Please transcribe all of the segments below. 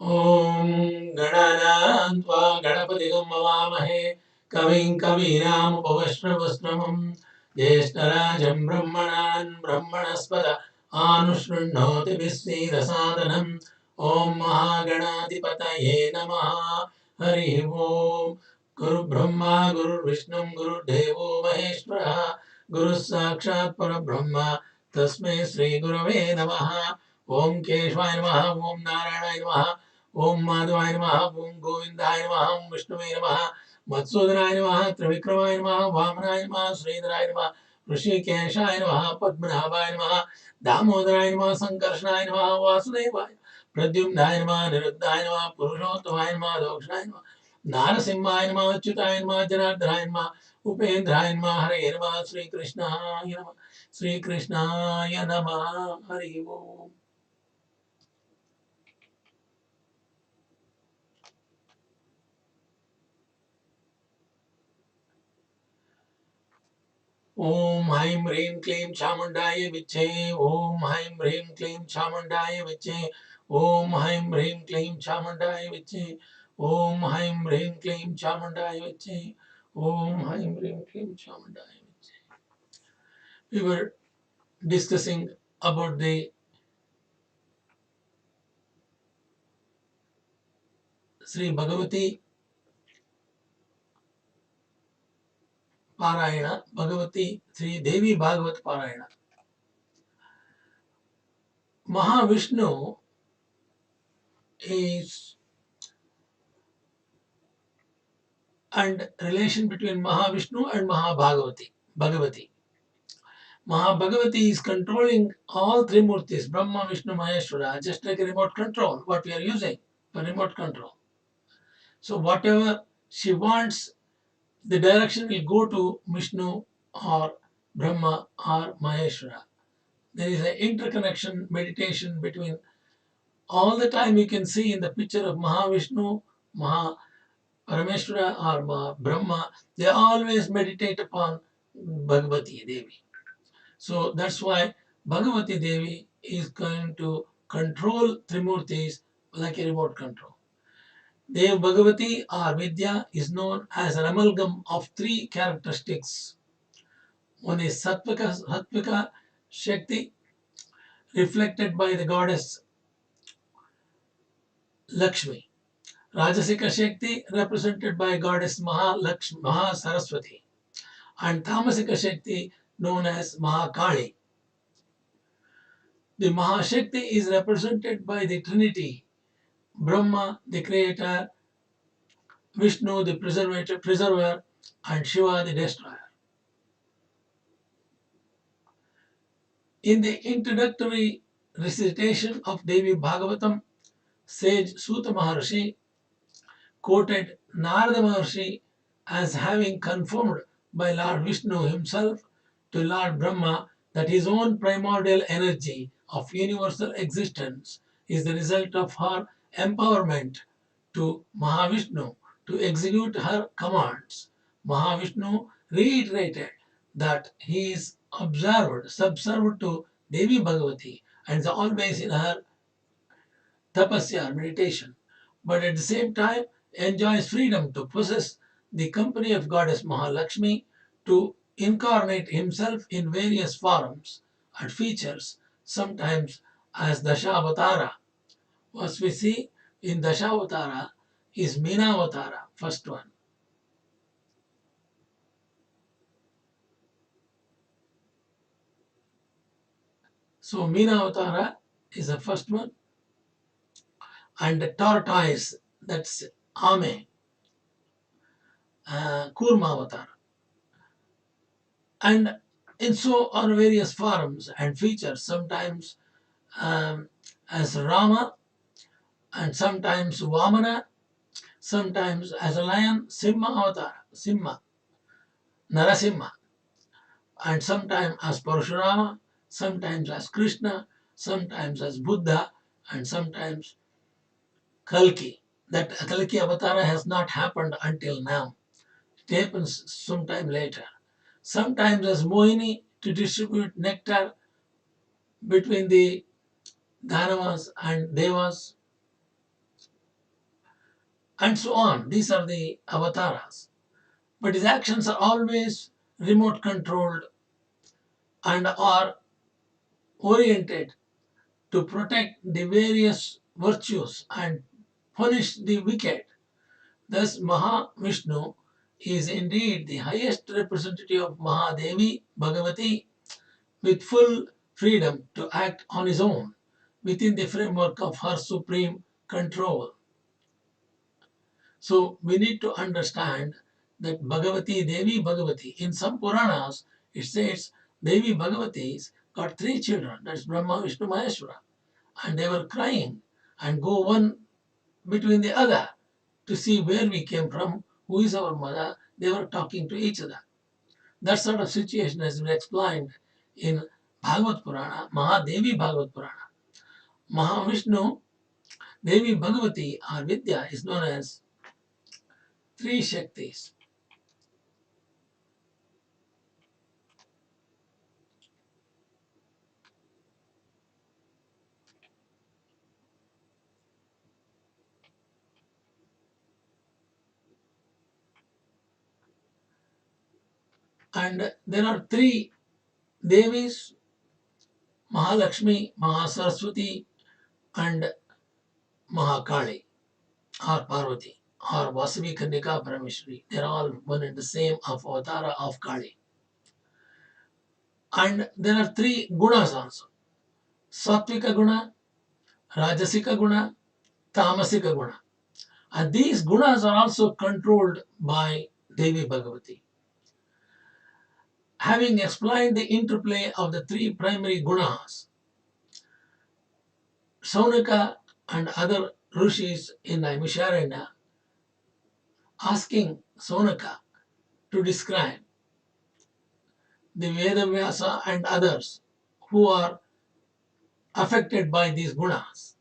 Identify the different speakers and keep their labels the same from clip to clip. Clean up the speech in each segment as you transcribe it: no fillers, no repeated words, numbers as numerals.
Speaker 1: ॐ गणानां त्वा गणपतिगं मवामहे कविं कवीनामुपवस्त्रवस्त्रमं ज्येष्ठराजं ब्रह्मणस्पद आनुशृण्वोति विश्वेदसादनम् ॐ महागणाधिपतये नमः हरिः ॐ गुरुब्रह्मा गुरुर्विष्णुं गुरुर्देवो महेश्वरः गुरुः साक्षात् परब्रह्म तस्मै श्रीगुरवे नमः ॐ केशवाय नमः ॐ नारायणाय नमः ॐ माधवाय नमः ॐ गोविन्दाय नमः ॐ विष्णुवे नमः मत्सूदनाय नमः त्रिविक्रमाय नमः वामनाय नमः श्रीधराय नमः ऋषिकेशाय नमः पद्मनाभाय नमः दामोदराय नमः संकर्षणाय नमः वासुदेवाय प्रद्युम्नाय नमः निरुद्धाय नमः पुरुषोत्तमाय नमः दोक्षाय नमः नारसिंहाय नमः अच्युताय नमः जनार्दनाय नमः उपेन्द्राय नमः हरे नमः श्रीकृष्णाय नमः हरि ओम। ॐ ऐं ह्रीं क्लीं चामुण्डाय विच्चे ॐ ऐं ह्रीं क्लीं चामुण्डाय विच्चे ॐ ऐं ह्रीं क्लीं चामुण्डाय विच्चे ॐ ऐं ह्रीं क्लीं चामुण्डाय विच्चे ॐ ऐं ह्रीं क्लीं चामुण्डाय विच्चे। We were discussing about the Sri Bhagavathi Parayana, Bhagavathi Sri Devi Bhagavat Parayana. Mahavishnu is, and relation between Mahavishnu and Bhagavati. Bhagavathi is controlling all three murtis, Brahma, Vishnu, Maheshwara, just like a remote control, what we are using for remote control. So whatever she wants, the direction will go to Vishnu or Brahma or Maheshwara. There is an interconnection meditation between all the time. You can see in the picture of Mahavishnu, Maha Parameshwara or Maha Brahma, they always meditate upon Bhagavati Devi. So that's why Bhagavati Devi is going to control Trimurtis like a remote control. Dev Bhagavati or Vidya is known as an amalgam of three characteristics. One is Sattvika Shakti, reflected by the goddess Lakshmi. Rajasika Shakti, represented by goddess Maha Sarasvati. And Tamasika Shakti, known as Maha Kali. The Mahashakti is represented by the Trinity, Brahma, the creator, Vishnu, the preserver, and Shiva, the destroyer. In the introductory recitation of Devi Bhagavatam, sage Suta Maharshi quoted Narada Maharshi as having confirmed by Lord Vishnu himself to Lord Brahma that his own primordial energy of universal existence is the result of her empowerment to Mahavishnu to execute her commands. Mahavishnu reiterated that he is subserved to Devi Bhagavati and is always in her tapasya or meditation, but at the same time enjoys freedom to possess the company of goddess Mahalakshmi, to incarnate himself in various forms and features, sometimes as Dashavatara. What we see in Dashavatara is Meenavatara, first one. So Meenavatara is the first one, and the tortoise, that's Ame, Kurmavatara. And in so are various forms and features, sometimes as Rama, and sometimes Vamana, sometimes as a lion, Simha avatar, Simha, Narasimha, and sometimes as Parashurama, sometimes as Krishna, sometimes as Buddha, and sometimes Kalki. That Kalki avatar has not happened until now. It happens sometime later. Sometimes as Mohini to distribute nectar between the Danavas and Devas, and so on. These are the avatars. But his actions are always remote controlled and are oriented to protect the various virtues and punish the wicked. Thus, Mahavishnu is indeed the highest representative of Maha Devi Bhagavathi with full freedom to act on his own within the framework of her supreme control. So we need to understand that Bhagavati, Devi Bhagavati, in some Puranas, it says Devi Bhagavatis got three children, that's Brahma, Vishnu, Maheshwara, and they were crying and go one between the other to see where we came from, who is our mother. They were talking to each other. That sort of situation has been explained in Bhagavat Purana, Mahadevi Bhagavat Purana. Mahavishnu, Devi Bhagavati, or Vidya, is known as three Shaktis. And there are three Devis, Mahalakshmi, Mahasaraswati, and Mahakali, or Parvati, or Vasavi Kandika Parameshwari. They are all one and the same of Avatara of Kali. And there are three gunas also. Sattvika guna, Rajasika guna, Tamasika guna. And these gunas are also controlled by Devi Bhagavati. Having explained the interplay of the three primary gunas, Saunaka and other rishis in Naimisharanya asking Saunaka to describe the Veda Vyasa and others who are affected by these gunas.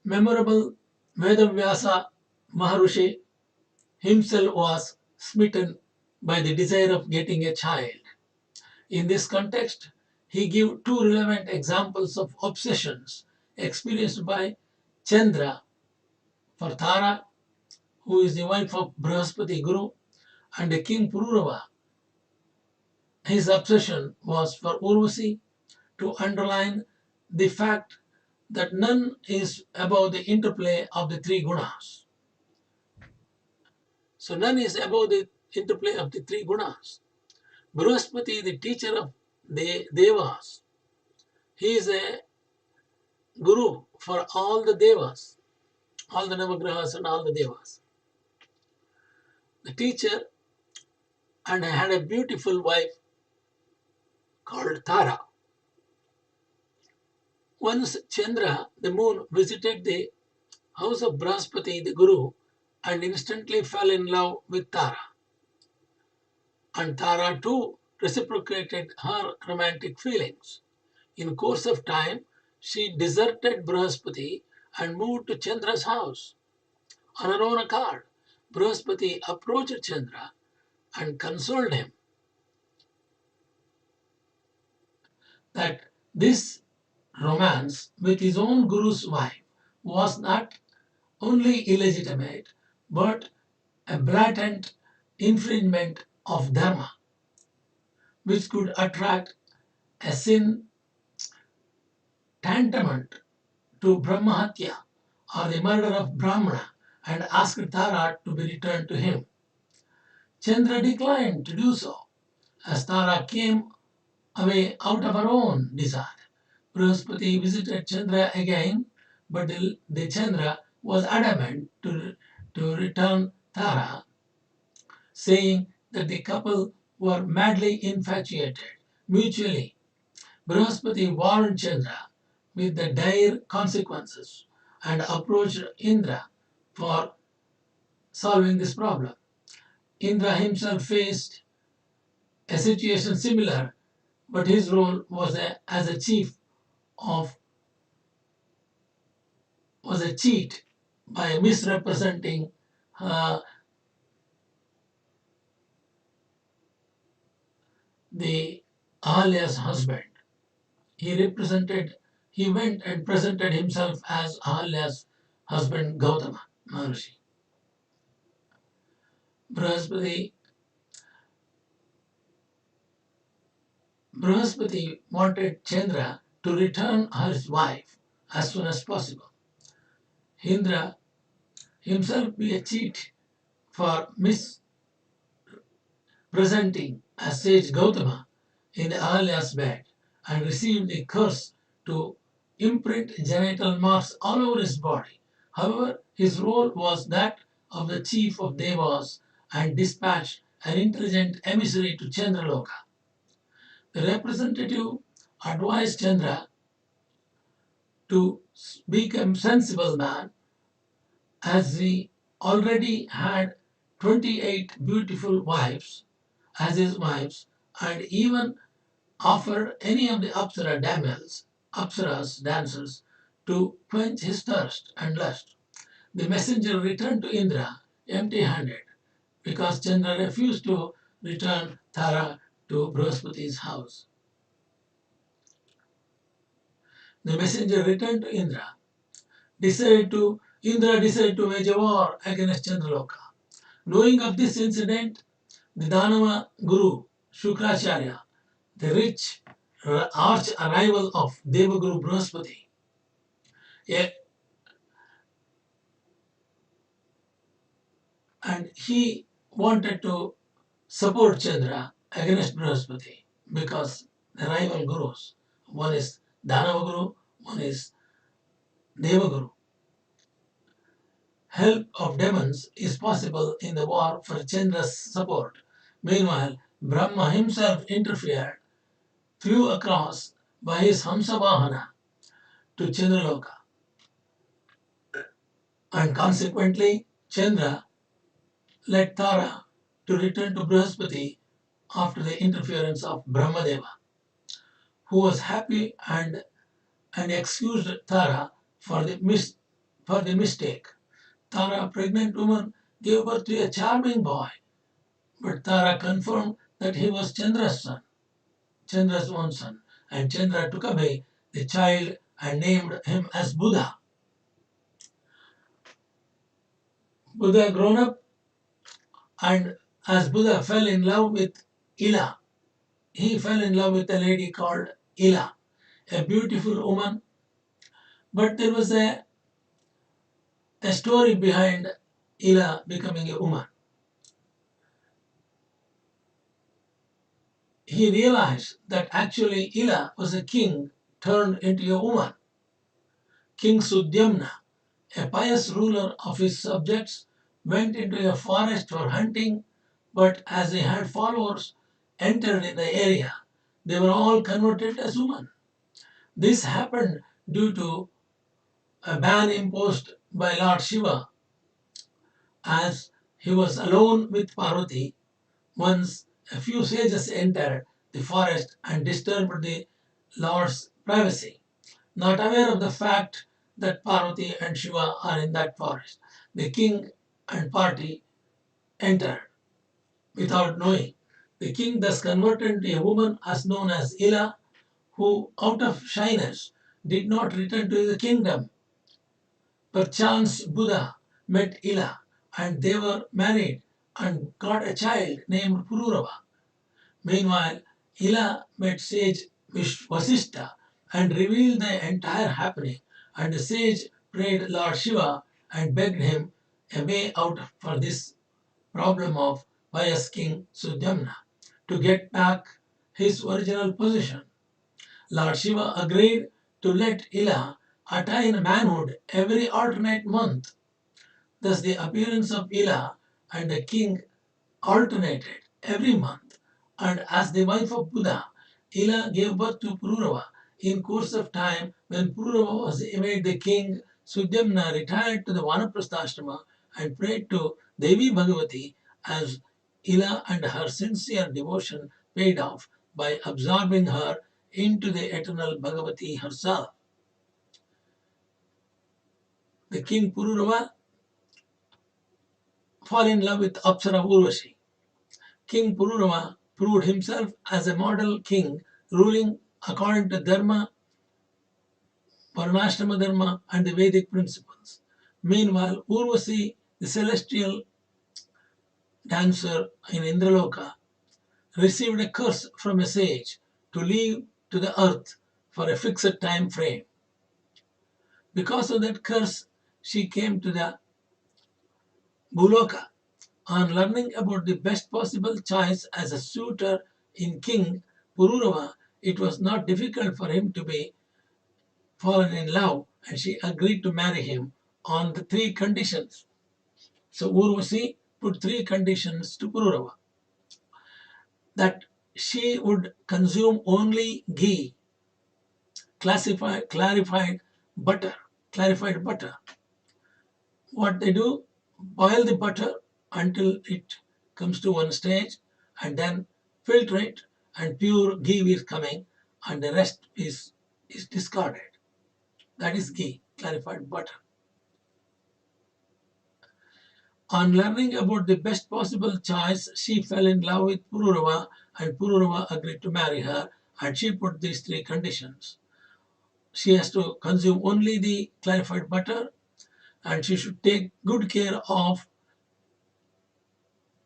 Speaker 1: Memorable Vedavyasa Maha Rushi himself was smitten by the desire of getting a child. In this context, he gives two relevant examples of obsessions experienced by Chandra for Tara, who is the wife of Brihaspati Guru, and the king Pururava. His obsession was for Urvasi to underline the fact that none is above the interplay of the three gunas. So none is above the interplay of the three gunas. Brihaspati, the teacher of the Devas, he is a guru for all the Devas, all the Navagrahas and all the Devas. The teacher and had a beautiful wife called Tara. Once Chandra, the moon, visited the house of Brihaspati, the guru, and instantly fell in love with Tara. And Tara too reciprocated her romantic feelings. In course of time, she deserted Brihaspati and moved to Chandra's house. On her own account, Brihaspati approached Chandra and consoled him that this romance with his own guru's wife was not only illegitimate but a blatant infringement of dharma, which could attract a sin tantamount to Brahmahatya or the murder of Brahmana and asked Tara to be returned to him. Chandra declined to do so as Tara came away out of her own desire. Brihaspati visited Chandra again, but the Chandra was adamant to return Tara, saying that the couple were madly infatuated mutually. Brihaspati warned Chandra with the dire consequences and approached Indra for solving this problem. Indra himself faced a situation similar, but his role was as a chief of was a cheat by misrepresenting uh, the Ahalya's husband. He represented he went and presented himself as Ahalya's husband Gautama Maharishi. Brihaspati wanted Chandra to return his wife as soon as possible. Indra himself be a cheat for mispresenting as sage Gautama in Ahalya's bed and received a curse to imprint genital marks all over his body. However, his role was that of the chief of Devas and dispatched an intelligent emissary to Chandraloka. The representative advised Chandra to become sensible man as he already had 28 beautiful wives as his wives and even offered any of the Apsaras dancers to quench his thirst and lust. The messenger returned to Indra empty-handed because Chandra refused to return Tara to Brihaspati's house. The messenger returned to Indra decided to wage a war against Chandraloka. Knowing of this incident, the Danava Guru Shukracharya, the rich arch rival of Devaguru Brihaspati, and he wanted to support Chandra against Brihaspati because the rival gurus, one is Danava Guru, one is Devaguru. Help of demons is possible in the war for Chandra's support. Meanwhile, Brahma himself interfered, flew across by his Hamsavahana to Chandraloka, and consequently, Chandra led Tara to return to Brihaspati after the interference of Brahmadeva, who was happy and excused Tara for the mistake. Tara, a pregnant woman, gave birth to a charming boy, but Tara confirmed that he was Chandra's own son, and Chandra took away the child and named him as Budha. Budha grown up, and as Budha fell in love with Ila, he fell in love with a lady called Ila, a beautiful woman. But there was a story behind Ila becoming a woman. He realized that actually Ila was a king turned into a woman. King Sudyamna, a pious ruler of his subjects, went into a forest for hunting, but as he had followers entered in the area, they were all converted as women. This happened due to a ban imposed by Lord Shiva as he was alone with Parvati. Once a few sages entered the forest and disturbed the Lord's privacy. Not aware of the fact that Parvati and Shiva are in that forest, the king and party entered without knowing. The king thus converted into a woman as known as Ila, who out of shyness did not return to the kingdom. Perchance Buddha met Ila and they were married and got a child named Pururava. Meanwhile, Ila met sage Vasishtha and revealed the entire happening, and the sage prayed Lord Shiva and begged him a way out for this problem of pious King Sudyamna to get back his original position. Lord Shiva agreed to let Ila attain manhood every alternate month. Thus, the appearance of Ila and the king alternated every month, and as the wife of Buddha, Ila gave birth to Pururava. In course of time, when Pururava was made the king, Sudyamna retired to the Vanaprastha and prayed to Devi Bhagavathi as Ila and her sincere devotion paid off by absorbing her into the eternal Bhagavathi herself. The king Pururava fell in love with Apsara Urvashi. King Pururava proved himself as a model king, ruling according to Dharma Varnashrama Dharma and the Vedic principles. Meanwhile, Urvasi, the celestial dancer in Indraloka, received a curse from a sage to leave to the earth for a fixed time frame. Because of that curse, she came to the Bhuloka. On learning about the best possible choice as a suitor in King Pururava, it was not difficult for him to be fallen in love, and she agreed to marry him on the three conditions. So Urvasi put three conditions to Pururava: that she would consume only ghee, clarified butter. What they do, boil the butter until it comes to one stage, and then filter it, and pure ghee is coming, and the rest is discarded. That is ghee, clarified butter. On learning about the best possible choice, she fell in love with Pururava, and Pururava agreed to marry her, and she put these three conditions. She has to consume only the clarified butter, and she should take good care of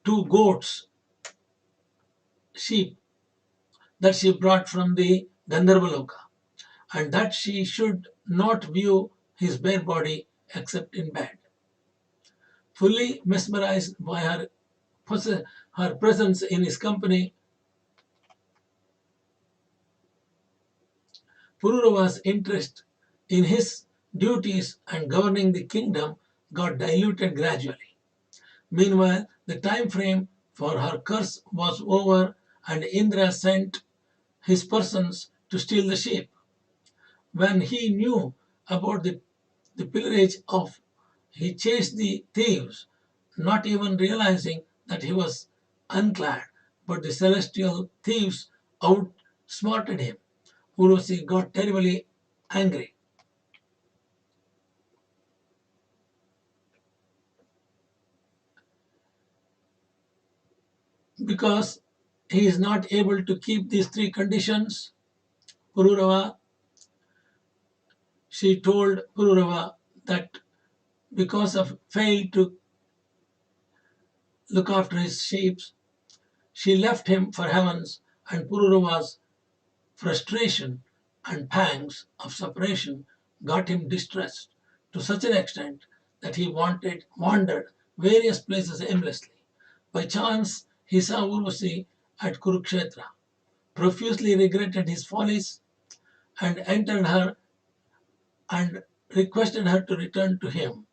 Speaker 1: two goats, sheep, that she brought from the Gandharvaloka, and that she should not view his bare body except in bed. Fully mesmerized by her presence in his company, Pururava's interest in his duties and governing the kingdom got diluted gradually. Meanwhile, the time frame for her curse was over, and Indra sent his persons to steal the sheep. When he knew about the pillage of, he chased the thieves, not even realizing that he was unclad, but the celestial thieves outsmarted him. Urvasi got terribly angry. Because he is not able to keep these three conditions, Pururava, she told Pururava that because of failed to look after his sheep, she left him for heavens, and Pururava's frustration and pangs of separation got him distressed to such an extent that he wandered various places aimlessly. By chance, he saw Urvasi at Kurukshetra, profusely regretted his follies, and entered her and requested her to return to him,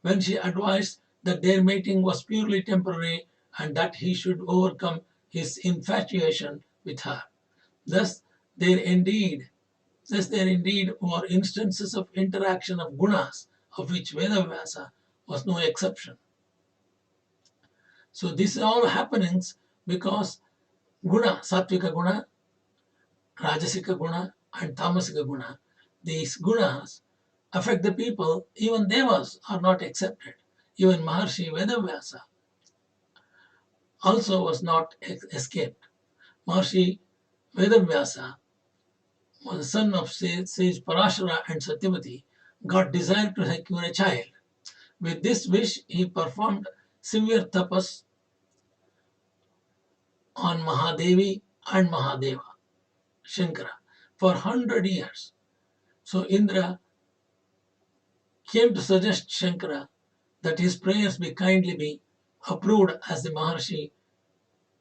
Speaker 1: when she advised that their mating was purely temporary and that he should overcome his infatuation with her. Thus, there indeed were instances of interaction of gunas, of which Veda Vyasa was no exception. So these are all happenings because guna, sattvika guna, rajasika guna, and tamasika guna, these gunas affect the people. Even devas are not accepted. Even Maharshi Vedavyasa also was not escaped. Maharshi Vedavyasa was the son of sage Parasara and Satyavati, got desire to secure a child. With this wish, he performed severe tapas on Mahadevi and Mahadeva, Shankara, for 100 years. So Indra came to suggest Shankara that his prayers be kindly be approved, as the Maharshi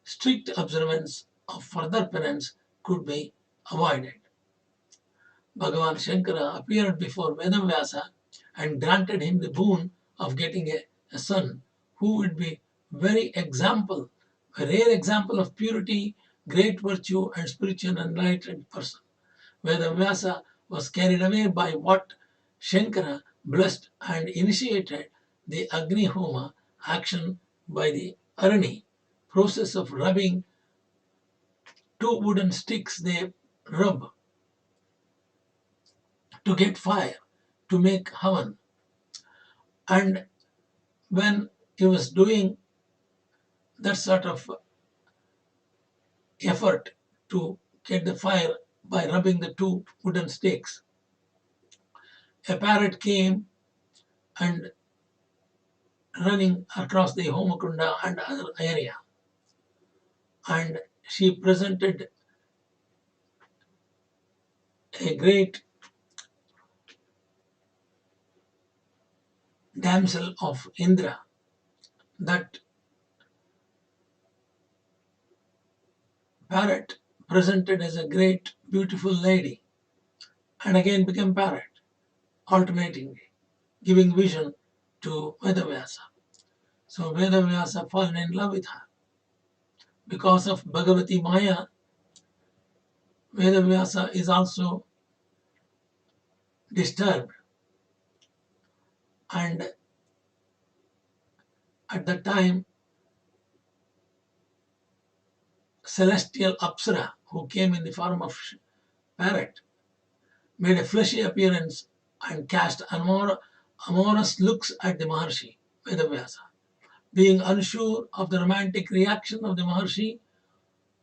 Speaker 1: strict observance of further penance could be avoided. Bhagavan Shankara appeared before Vedavyasa and granted him the boon of getting a son who would be a rare example of purity, great virtue, and spiritual enlightened person. Vedavyasa was carried away by what Shankara blessed and initiated the Agni Homa action by the Arani, process of rubbing two wooden sticks they rub to get fire, to make havan. And when he was doing that sort of effort to get the fire by rubbing the two wooden sticks, a parrot came and running across the Homakunda and other area, and she presented a great damsel of Indra. That parrot presented as a great beautiful lady and again became parrot, alternatingly, giving vision to Vedavyasa. So Vedavyasa fallen in love with her. Because of Bhagavati Maya, Vedavyasa is also disturbed, and at that time celestial Apsara, who came in the form of parrot, made a fleshy appearance and cast amorous looks at the Maharshi, Vedavyasa. Being unsure of the romantic reaction of the Maharshi,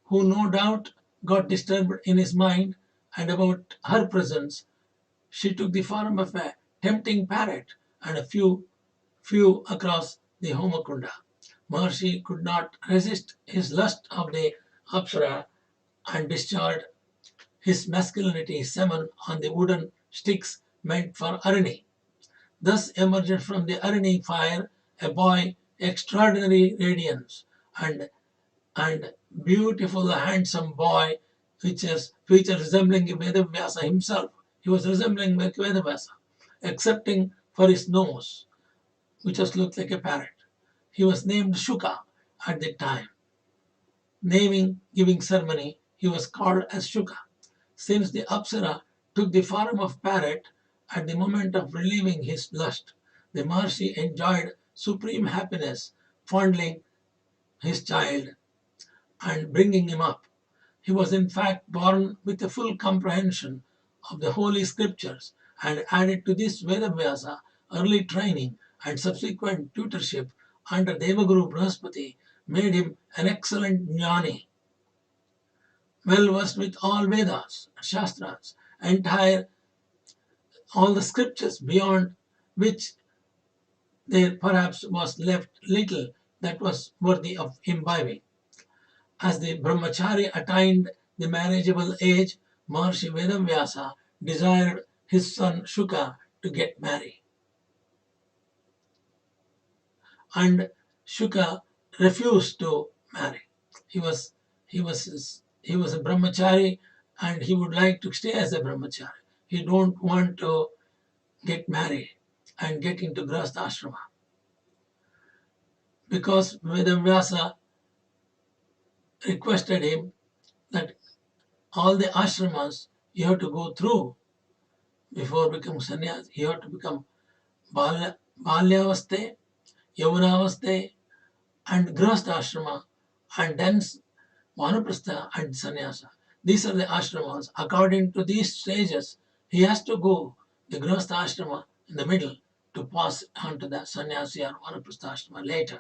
Speaker 1: who no doubt got disturbed in his mind and about her presence, she took the form of a tempting parrot and flew across the Homakunda. Maharshi could not resist his lust of the Apsara and discharged his masculinity semen on the wooden sticks meant for Arani. Thus emerged from the Arani fire a boy extraordinary radiance and beautiful handsome boy which is feature resembling Vedavyasa himself. He was resembling Vedavyasa, excepting for his nose, which just looked like a parrot. He was named Shuka at the time. Naming giving ceremony, he was called as Shuka. Since the Apsara took the form of parrot at the moment of relieving his lust, the Maharshi enjoyed supreme happiness, fondling his child and bringing him up. He was in fact born with a full comprehension of the holy scriptures, and added to this Vedavyasa early training and subsequent tutorship under Devaguru Brahaspati made him an excellent jnani, well versed with all Vedas, Shastras, entire all the scriptures, beyond which there perhaps was left little that was worthy of imbibing. As the brahmachari attained the marriageable age, Maharshi Vedavyasa desired his son Shuka to get married. And Shuka refused to marry. He was a brahmachari and he would like to stay as a brahmachari. He don't want to get married and get into Grahastha ashrama. Because Vedavyasa requested him that all the ashramas you have to go through before becoming sannyas. You have to become balyavaste, yavanavaste, and grahastha ashrama, and then vanaprastha and sannyasa. These are the ashramas. According to these stages, he has to go the grahastha ashrama in the middle to pass on to the sannyasi or vanaprastha ashrama later.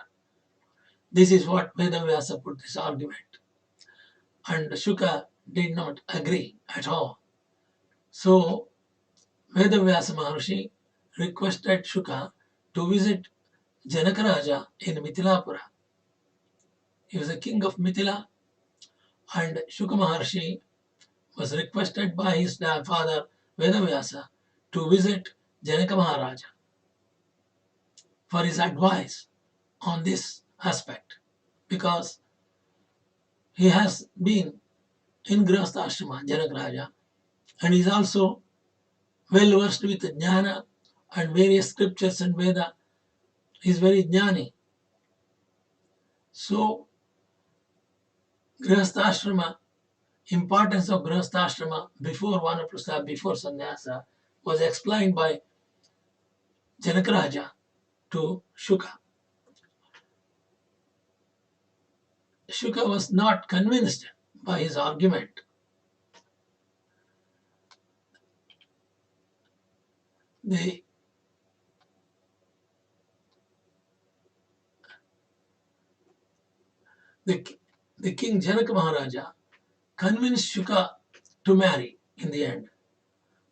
Speaker 1: This is what Vedavyasa put this argument. And Shuka did not agree at all. So Vedavyasa Maharshi requested Shuka to visit Janakaraja in Mithilapura. He was the king of Mithila, and Shuka Maharshi was requested by his father Vedavyasa to visit Janaka Maharaja for his advice on this aspect, because he has been in Grahastha Ashrama, Janakaraja, and is also well versed with jnana and various scriptures and Veda. He is very jnani. So, Grihastha importance of Grihastha before Vanaprastha, before Sannyasa, was explained by Janakaraja to Shuka. Shuka was not convinced by his argument. The king Janaka Maharaja convinced Shuka to marry in the end.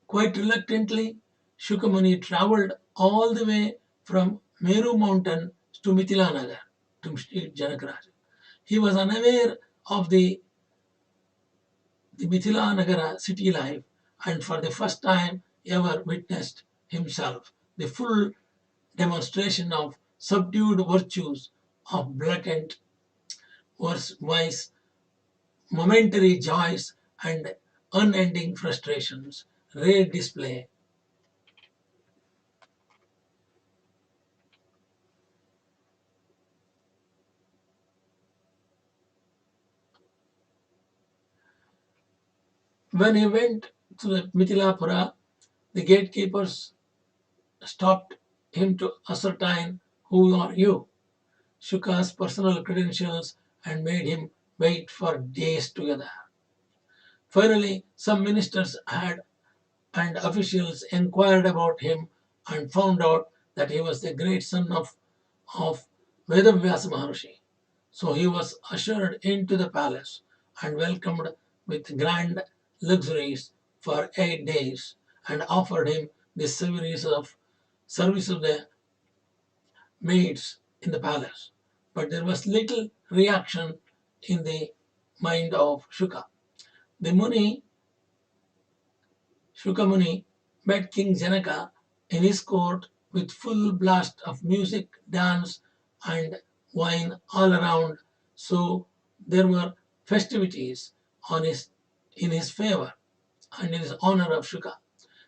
Speaker 1: Quite reluctantly, Shukamuni traveled all the way from Meru mountain to Mithilanagar, to Sri Janakaraja. He was unaware of the Mithilanagara city life, and for the first time ever witnessed himself the full demonstration of subdued virtues, of blatant vice, momentary joys, and unending frustrations. Rare display. When he went to the Mithilapura, the gatekeepers stopped him to ascertain who are you, Shuka's personal credentials, and made him wait for days together. Finally, some ministers had and officials inquired about him and found out that he was the great son of Vedavyasa Maha Rushi. So he was ushered into the palace and welcomed with grand luxuries for 8 days, and offered him the service of the maids in the palace. But there was little reaction in the mind of Shuka. The Muni, Shukamuni, met King Janaka in his court with full blast of music, dance, and wine all around. So there were festivities in his favor and in his honor of Shuka.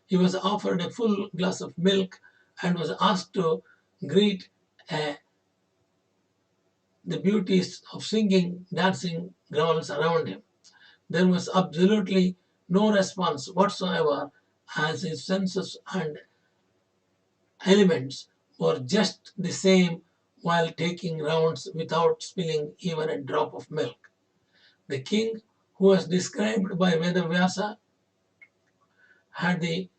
Speaker 1: He was offered a full glass of milk and was asked to greet uh, the beauties of singing, dancing girls around him. There was absolutely no response whatsoever, as his senses and elements were just the same while taking rounds without spilling even a drop of milk. The king, who was described by Veda Vyasa, had the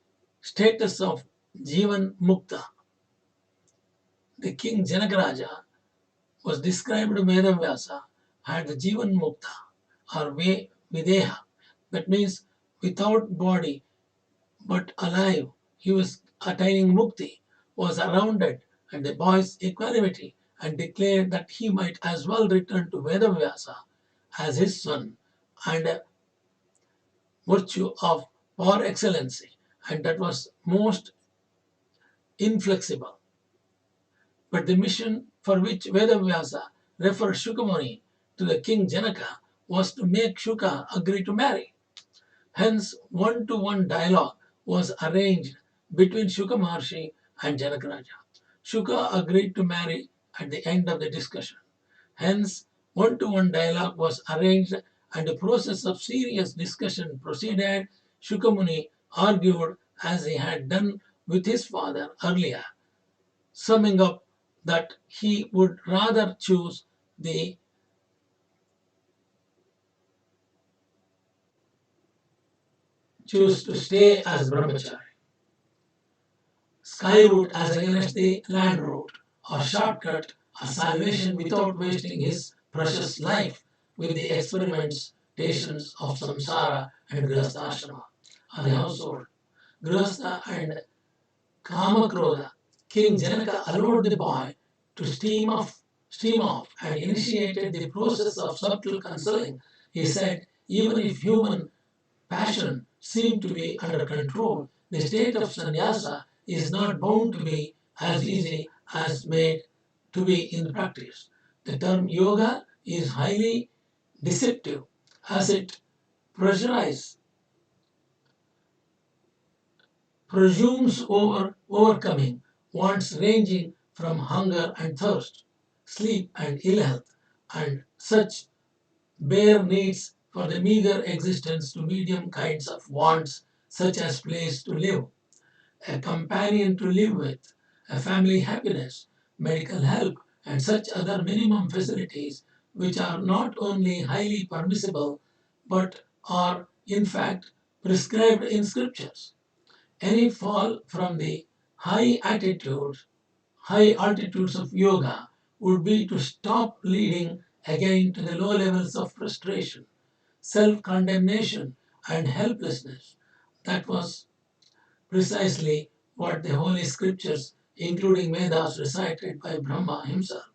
Speaker 1: status of Jivan Mukta. The king Janakaraja was described by Veda Vyasa had the Jivan Mukta or Videha. That means without body but alive. He was attaining mukti, was surrounded at the boy's equanimity, and declared that he might as well return to Vedavyasa as his son, and a virtue of par excellency, and that was most inflexible. But the mission for which Vedavyasa referred Shukamuni to the king Janaka was to make Shuka agree to marry. Hence, one-to-one dialogue was arranged between Shuka Maharshi and Janakaraja. Shuka agreed to marry at the end of the discussion. Hence, one-to-one dialogue was arranged and a process of serious discussion proceeded. Shukamuni argued as he had done with his father earlier, summing up that he would rather the choose to stay as brahmachari. Sky route as against the land route, or shortcut, or salvation without wasting his precious life with the experimentations of samsara and grihastha ashrama, or the household. Grihastha and Kamakroda, King Janaka allowed the boy to steam off and initiated the process of subtle counseling. He said, even if human passion seemed to be under control, the state of sannyasa is not bound to be as easy as made to be in practice. The term yoga is highly deceptive as it pressurizes presumes overcoming wants ranging from hunger and thirst, sleep and ill health, and such bare needs for the meager existence to medium kinds of wants such as place to live, a companion to live with, a family happiness, medical help, and such other minimum facilities which are not only highly permissible but are in fact prescribed in scriptures. Any fall from the high altitudes of yoga would be to stop leading again to the low levels of frustration, self-condemnation, and helplessness. That was precisely what the holy scriptures, including Vedas, recited by Brahma himself.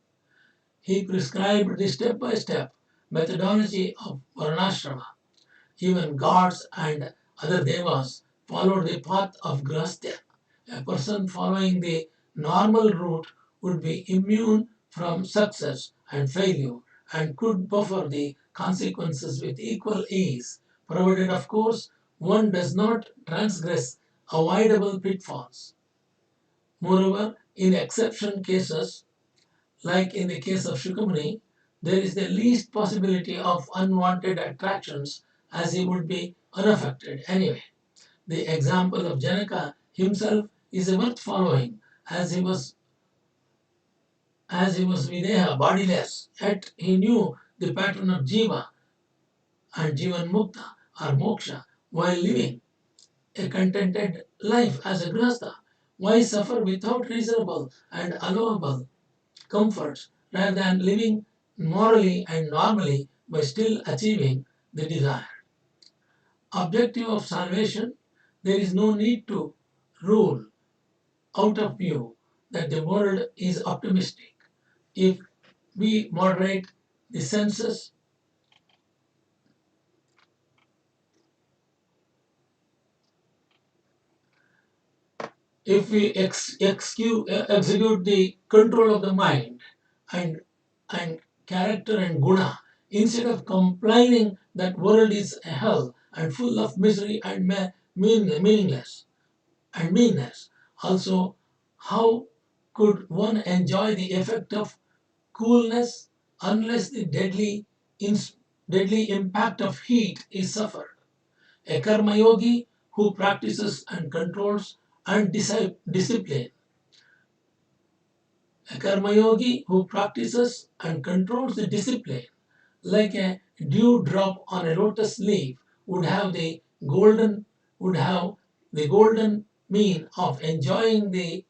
Speaker 1: He prescribed the step-by-step methodology of Varnashrama. Even gods and other devas followed the path of Grahastha. A person following the normal route would be immune from success and failure and could buffer the consequences with equal ease, provided, of course, one does not transgress avoidable pitfalls. Moreover, in exception cases, like in the case of Shukamuni, there is the least possibility of unwanted attractions as he would be unaffected anyway. The example of Janaka himself is worth following as he was Videha, bodiless, yet he knew the pattern of Jiva and Jivan Mukta or Moksha while living a contented life as a Grihastha. Why suffer without reasonable and allowable comforts rather than living morally and normally by still achieving the desire? Objective of salvation, there is no need to rule out of view that the world is optimistic. If we moderate the senses, if we execute the control of the mind and, and character and guna, instead of complaining that world is a hell and full of misery and meaningless and meanness. Also, how could one enjoy the effect of coolness unless the deadly impact of heat is suffered? A karma yogi who practices and controls and discipline. A karma yogi who practices and controls the discipline like a dew drop on a lotus leaf golden would have the golden mean of enjoying the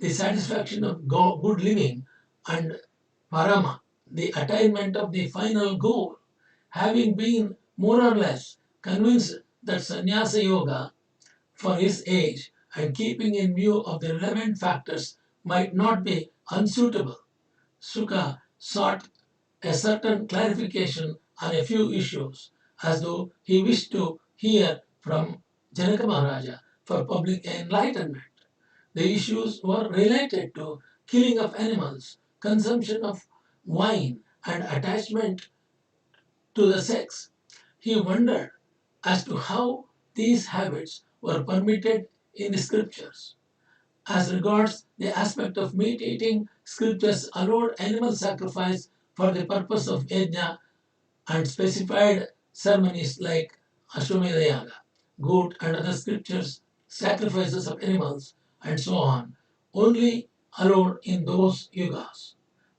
Speaker 1: satisfaction of good living and parama, the attainment of the final goal. Having been more or less convinced that sannyasa yoga for his age and keeping in view of the relevant factors might not be unsuitable, Sukha sought a certain clarification on a few issues, as though he wished to hear from Janaka Maharaja for public enlightenment. The issues were related to killing of animals, consumption of wine, and attachment to the sex. He wondered as to how these habits were permitted in the scriptures. As regards the aspect of meat eating, scriptures allowed animal sacrifice for the purpose of yajna and specified ceremonies like Ashwamedha Yaga, goat and other scriptures, sacrifices of animals, and so on, only allowed in those yugas.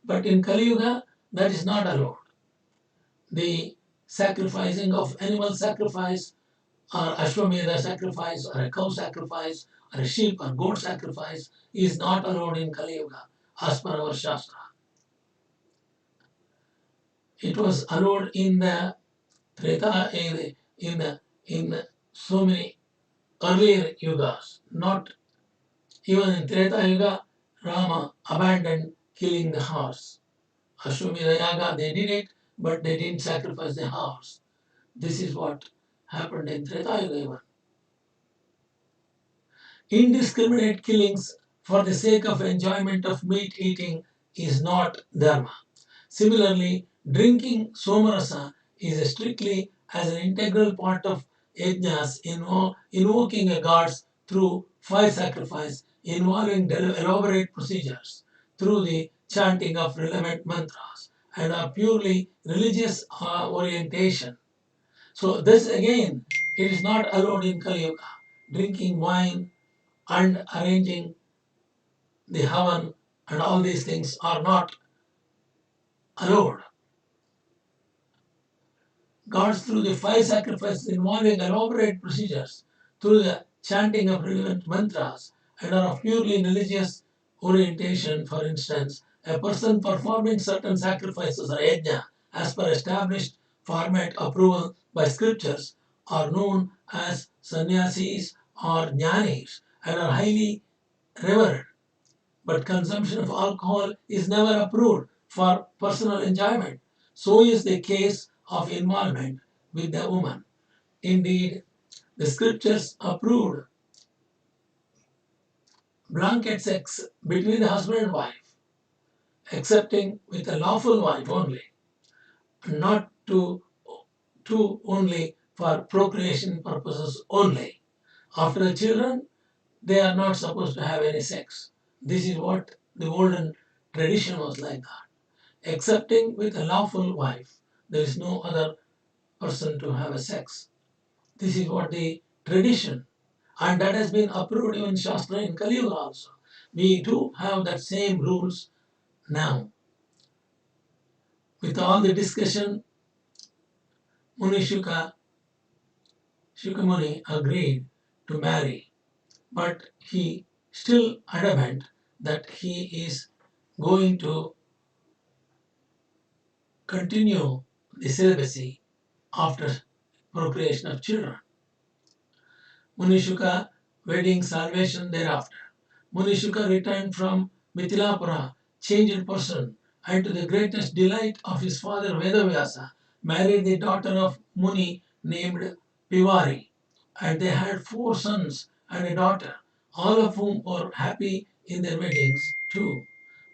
Speaker 1: But in Kali Yuga, that is not allowed. The sacrificing of animal sacrifice or Ashwamedha sacrifice or a cow sacrifice or a sheep or goat sacrifice is not allowed in Kali Yuga as per our Shastra. It was allowed in the Treta in so many earlier yugas. Not even in Treta Yuga, Rama abandoned killing the horse. Ashwamedha Yaga they did it, but they didn't sacrifice the horse. This is what happened in Treta Yuga even. Indiscriminate killings for the sake of enjoyment of meat eating is not dharma. Similarly, drinking somarasa is strictly as an integral part of yajnas invoking a gods through fire sacrifice involving elaborate procedures through the chanting of relevant mantras and are purely religious orientation. So this again, it is not allowed in Kali Yuga. Drinking wine and arranging the havan and all these things are not allowed. Gods through the fire sacrifices involving elaborate procedures, through the chanting of relevant mantras, and are of purely religious orientation. For instance, a person performing certain sacrifices or yajna as per established format approval by scriptures are known as sannyasis or jnanis and are highly revered. But consumption of alcohol is never approved for personal enjoyment. So is the case of involvement with the woman. Indeed, the scriptures approved blanket sex between the husband and wife, excepting with a lawful wife only, not to only for procreation purposes only. After the children, they are not supposed to have any sex. This is what the olden tradition was like that. Excepting with a lawful wife, there is no other person to have a sex. This is what the tradition, and that has been approved even Shastra in Kali Yuga also. We do have that same rules now. With all the discussion, Shukamuni agreed to marry, but he still adamant that he is going to continue the celibacy after procreation of children. Munishuka wedding salvation thereafter. Munishuka returned from Mithilapura, changed person, and to the greatest delight of his father Vedavyasa, married the daughter of Muni named Pivari, and they had 4 sons and a daughter, all of whom were happy in their weddings too.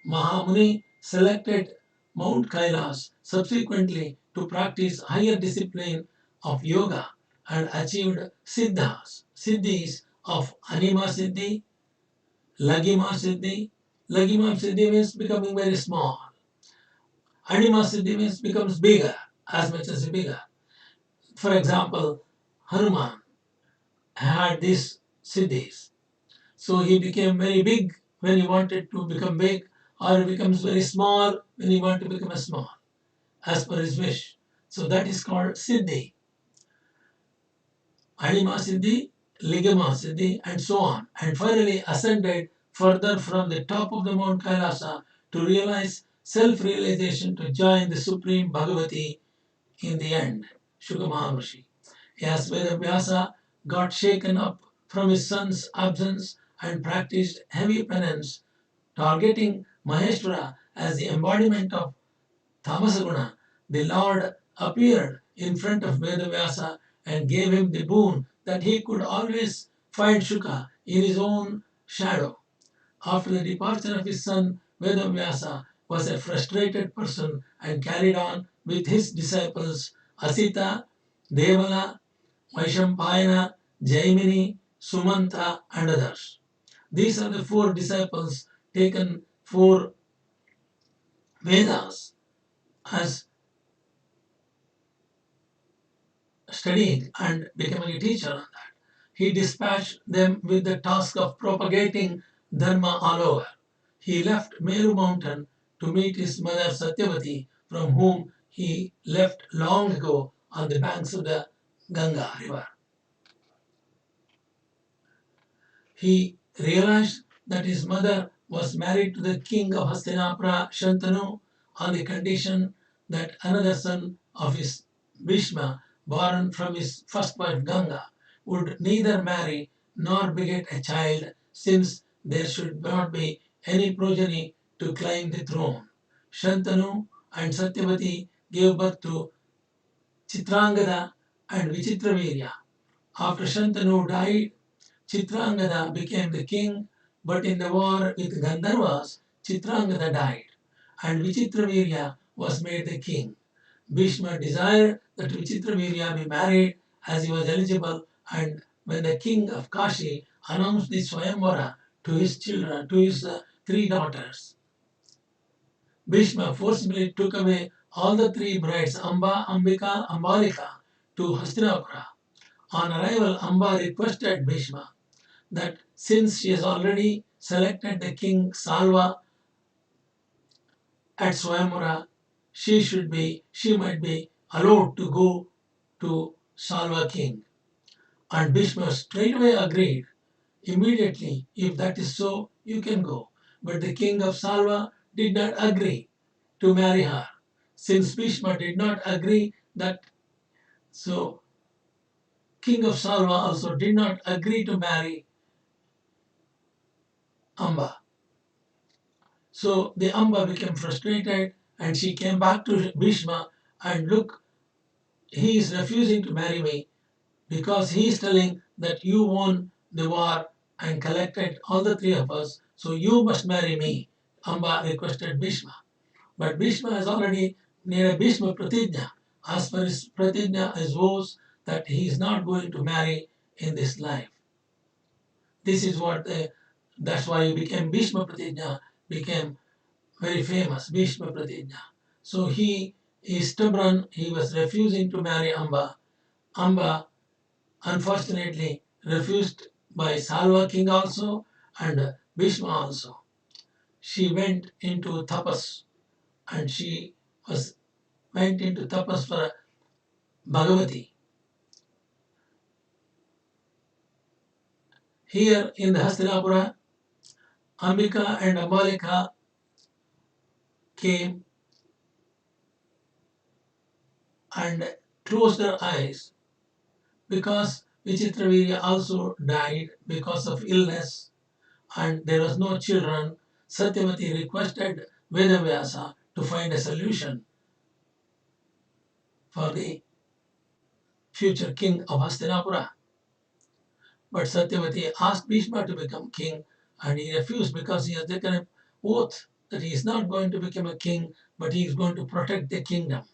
Speaker 1: Maha Muni selected Mount Kailas subsequently to practice higher discipline of yoga and achieved siddhis of Anima Siddhi, Lagima Siddhi. Lagima Siddhi means becoming very small. Anima Siddhi means becomes bigger, as much as bigger. For example, Hanuman had these siddhis. So he became very big when he wanted to become big, or he becomes very small when he wanted to become a small, as per his wish. So that is called siddhi. Anima Siddhi, Ligama Siddhi, and so on, and finally ascended further from the top of the Mount Kailasa to realize self-realization to join the Supreme Bhagavathi in the end, Shuka Maha Rushi. As Veda Vyasa got shaken up from his son's absence and practiced heavy penance, targeting Maheshwara as the embodiment of Tamasaguna, the Lord appeared in front of Vedavyasa and gave him the boon that he could always find Shuka in his own shadow. After the departure of his son, Vedavyasa was a frustrated person and carried on with his disciples Asita, Devala, Vaishampayana, Jaimini, Sumanta, and others. These are the 4 disciples taken 4 Vedas as studying and becoming a teacher on that. He dispatched them with the task of propagating Dharma all over. He left Meru mountain to meet his mother Satyavati, from whom he left long ago on the banks of the Ganga river. He realized that his mother was married to the king of Hastinapura, Shantanu, on the condition that another son of his Bhishma, born from his first wife Ganga, would neither marry nor beget a child, since there should not be any progeny to claim the throne. Shantanu and Satyavati gave birth to Chitrangada and Vichitravirya. After Shantanu died, Chitrangada became the king, but in the war with Gandharvas, Chitrangada died, and Vichitravirya was made the king. Bhishma desired that Vichitravirya be married as he was eligible, and when the king of Kashi announced the Swayamvara to his children, to his 3 daughters, Bhishma forcibly took away all the 3 brides, Amba, Ambika, Ambalika, to Hastinapura. On arrival, Amba requested Bhishma that since she has already selected the king Salva at Swayamvara, she might be allowed to go to Salva king. And Bhishma straightway agreed. Immediately, if that is so, you can go. But the king of Salva did not agree to marry her. Since Bhishma did not agree that, so king of Salva also did not agree to marry Amba. So the Amba became frustrated and she came back to Bhishma and look, he is refusing to marry me because he is telling that you won the war and collected all the three of us, so you must marry me. Amba requested Bhishma. But Bhishma has already made a Bhishma Pratijna. As per his Pratijna is vows that he is not going to marry in this life. This is what that's why he became Bhishma Pratijna, became very famous, Bhishma Pratijna. So he is stubborn, he was refusing to marry Amba. Amba unfortunately refused by Salva king also and Bhishma also. She went into tapas and she went into tapas for Bhagavathi. Here in the Hastinapura, Ambika and Ambalika came and closed their eyes because Vichitravirya also died because of illness and there was no children. Satyavati requested Veda Vyasa to find a solution for the future king of Hastinapura. But Satyavati asked Bhishma to become king and he refused because he has taken an oath that he is not going to become a king but he is going to protect the kingdom.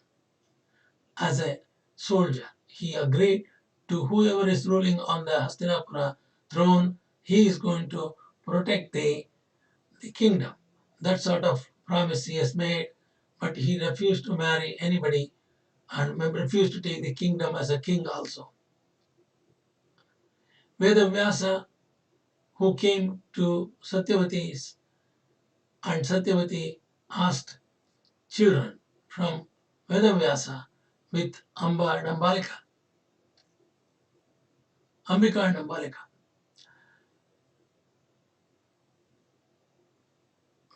Speaker 1: As a soldier, he agreed to whoever is ruling on the Hastinapura throne, he is going to protect the kingdom. That sort of promise he has made, but he refused to marry anybody and refused to take the kingdom as a king also. Vedavyasa, who came to Satyavati's, and Satyavati asked children from Vedavyasa with Amba and Ambalika, Ambika and Ambalika.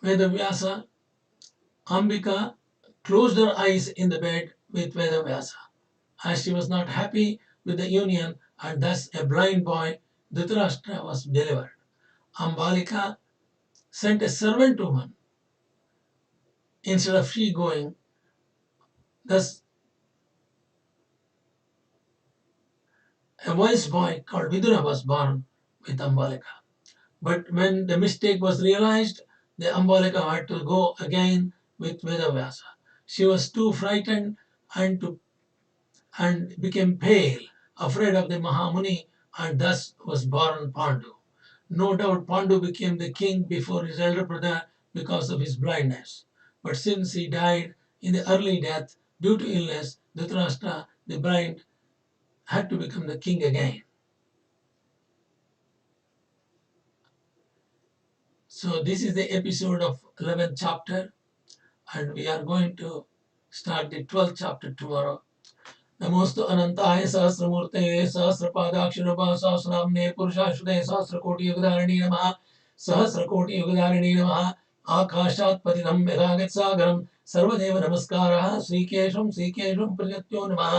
Speaker 1: Vedavyasa, Ambika closed her eyes in the bed with Vedavyasa as she was not happy with the union and thus a blind boy, Dhrita Rashtra, was delivered. Ambalika sent a servant woman instead of she going. Thus, a wise boy called Vidura was born with Ambalika. But when the mistake was realized, the Ambalika had to go again with Vedavyasa. She was too frightened and became pale, afraid of the Maha Muni, and thus was born Pandu. No doubt Pandu became the king before his elder brother because of his blindness. But since he died in the early death due to illness, Dhritarashtra, the blind, had to become the king again. So this is the episode of 11th chapter and we are going to start the 12th chapter tomorrow. नमोस्तु अनंताय सहस्रमूर्ते सहस्रपादाक्षरपा सहस्रनाम्ने पुरुषाश्रुते सहस्रकोटियुगधारिणे नमः सहस्रकोटियुगधारिणे नमः आकाशात् पतितं मेघागतसागरं सर्वदेव नमस्कारः श्रीकेशं प्रजत्यो नमः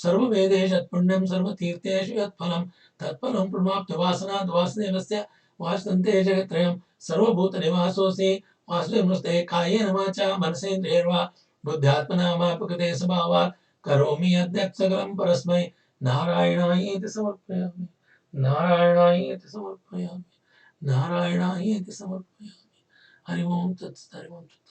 Speaker 1: सर्ववेदेशत्पुण्यं सर्वतीर्थेषु यत्फलं तत्फलं प्रमाप्य वासनाद् वासुदेवस्य वासन्ते जगत्त्रयं सर्वभूतनिवासोऽसि वासुदेवनमस्ते कायेन वाचा मनसेन्द्रियैर्वा बुद्ध्यात्मना वा प्रकृते स्वभावात् करोमि यद्यत् सकलं परस्मै नारायणायेति समर्पयामि नारायणायेति समर्पयामि नारायणायेति समर्पयामि हरि ओम तत्सत् हरि ओम तत्सत्